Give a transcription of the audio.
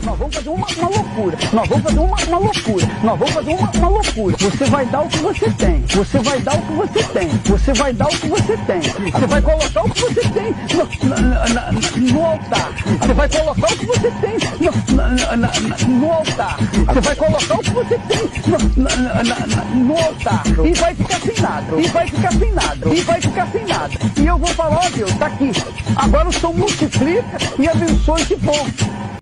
Nós vamos fazer uma loucura. Nós vamos fazer uma loucura. Nós vamos fazer uma loucura. Você vai dar o que você tem. Você vai dar o que você tem. Você vai dar o que você tem. Você vai colocar o que você tem no altar. Você vai colocar o que você tem no altar. Você vai colocar o que você tem no altar. E vai ficar sem nada. E vai ficar sem nada. E vai ficar sem nada. E eu vou falar, ó Deus, tá aqui. Agora o Senhor multiplica e abençoa esse povo.